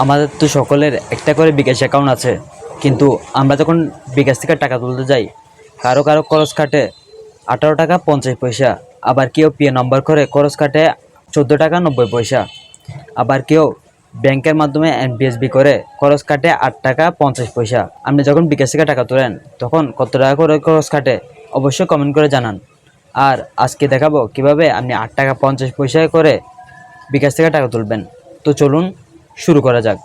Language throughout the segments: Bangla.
আমাদের তো সকলের একটা করে বিকাশ অ্যাকাউন্ট আছে, কিন্তু আমরা যখন বিকাশ থেকে টাকা তুলতে যাই, কারো কারো খরচ কাটে 18 টাকা 50 পয়সা, আবার কেউ পে নম্বর করে খরচ কাটে 14 টাকা 90 পয়সা, আবার কেউ ব্যাংকের মাধ্যমে এনপিএসবি করে খরচ কাটে 8 টাকা 50 পয়সা। আপনি যখন বিকাশ থেকে টাকা তোলেন তখন কত টাকা করে খরচ কাটে অবশ্যই কমেন্ট করে জানান। আর আজকে দেখাবো কিভাবে আপনি 8 টাকা 50 পয়সায় করে বিকাশ থেকে টাকা তুলবেন। তো চলুন শুরু করা যাক।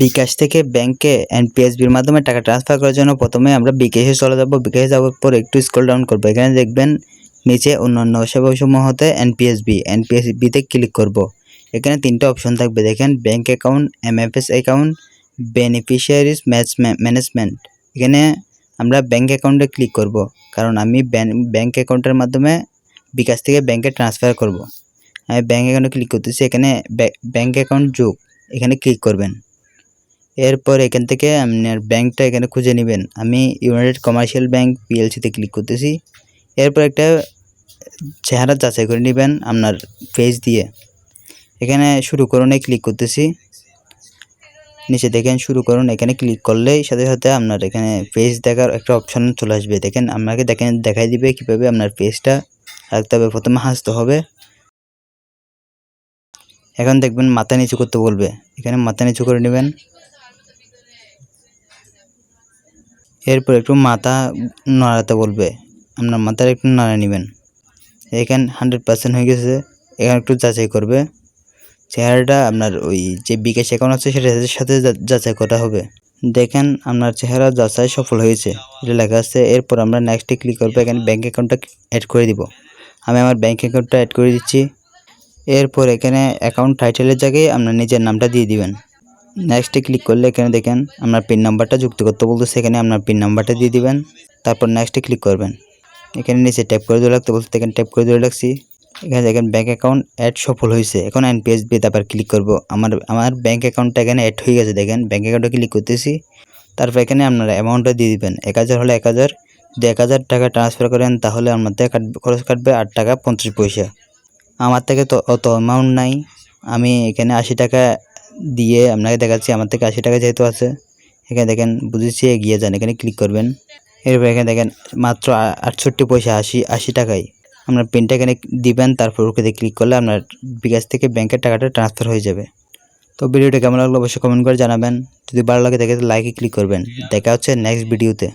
বিকাশ থেকে ব্যাংকে এনপিএসবির মাধ্যমে টাকা ট্রান্সফার করার জন্য প্রথমে আমরা বিকাশে চলে যাব। বিকাশে যাওয়ার পর একটু স্ক্রল ডাউন করব, এখানে দেখবেন নিচে অন্যান্য সেবাসমূহ হতে এনপিএসবিতে ক্লিক করব। এখানে তিনটা অপশন থাকবে, দেখেন bank account, MFS account, beneficiaries management. এখানে আমরা ব্যাংক অ্যাকাউন্টে ক্লিক করব, কারণ আমি ব্যাংক অ্যাকাউন্টের মাধ্যমে বিকাশ থেকে ব্যাংকে ট্রান্সফার করব। আমি ব্যাংক অ্যাকাউন্টে ক্লিক করতেছি, এখানে ব্যাংক অ্যাকাউন্ট যোগ, এখানে ক্লিক করবেন। এরপর এখান থেকে আপনার ব্যাংকটা এখানে খুঁজে নেবেন। আমি ইউনাইটেড কমার্শিয়াল ব্যাংক পিএলসিতে ক্লিক করতেছি। এরপর একটা চেহারা যাচাই করে নেবেন আপনার ফেস দিয়ে। এখানে শুরু করুনে ক্লিক করতেছি, নিচে দেখেন শুরু করুন, এখানে ক্লিক করলেই সাথে সাথে আপনার এখানে ফেস দেখার একটা অপশন চলে আসবে। দেখেন আপনাকে দেখাই দিবে কীভাবে আপনার ফেসটা রাখতে হবে। প্রথমে হাসতে হবে, এখন দেখবেন মাথা নিচু করতে বলবে, এখানে মাথা নিচু করে নেবেন। এরপর একটু মাথা নাড়াতে বলবে, আপনার মাথার একটু নাড়া নেবেন। এখানে 100% হয়ে গেছে, এখানে একটু যাচাই করবে। চেহারাটা আপনার ওই যে বিকাশ অ্যাকাউন্ট আছে সেটার সাথে যাচাই করা হবে। দেখেন আপনার চেহারা যাচাই সফল হয়েছে, এটা লেখা আছে। এরপর আমরা নেক্সটে ক্লিক করবো, এখানে ব্যাঙ্ক অ্যাকাউন্টটা অ্যাড করে দিব। আমি আমার ব্যাঙ্ক অ্যাকাউন্টটা অ্যাড করে দিচ্ছি। এরপর এখানে অ্যাকাউন্ট টাইটেলের জায়গায় আপনার নিজের নামটা দিয়ে দিবেন। নেক্সটে ক্লিক করলে এখানে দেখেন আপনার পিন নাম্বারটা যুক্ত করতে বলতেছে, এখানে আপনার পিন নাম্বারটা দিয়ে দিবেন। তারপর নেক্সটে ক্লিক করবেন। এখানে নিচে ট্যাপ করে ধরে রাখতে বলতে, এখানে ট্যাপ করে ধরে রাখছি। এখানে দেখেন ব্যাঙ্ক অ্যাকাউন্ট অ্যাড সফল হয়েছে। এখন এনপিএসবিতে আবার ক্লিক করব। আমার ব্যাঙ্ক অ্যাকাউন্টটা এখানে অ্যাড হয়ে গেছে। দেখেন ব্যাঙ্ক অ্যাকাউন্টে ক্লিক করতেছি। তারপর এখানে আপনারা অ্যামাউন্টটা দিয়ে দিবেন। 1000 হলে 1000, যদি 1000 টাকা ট্রান্সফার করেন তাহলে আপনার থেকে খরচ কাটবে 8 টাকা 50 পয়সা। আমার থেকে তো অত অ্যামাউন্ট নাই, আমি এখানে 80 টাকা দিয়ে আপনাকে দেখাচ্ছি। আমার থেকে 80 টাকা যেহেতু আছে, এখানে দেখেন বুঝেছি, এগিয়ে যান, এখানে ক্লিক করবেন। এরপর এখানে দেখেন মাত্র 68 পয়সা, 80 টাকায় আপনার পিনটা এখানে দিবেন। তারপর ওকে ক্লিক করলে আপনার বিকাশ থেকে ব্যাংকের টাকাটা ট্রান্সফার হয়ে যাবে। তো ভিডিওটা কেমন লাগলো অবশ্যই কমেন্ট করে জানাবেন। যদি ভালো লাগে দেখে লাইকে ক্লিক করবেন। দেখা হচ্ছে নেক্সট ভিডিওতে।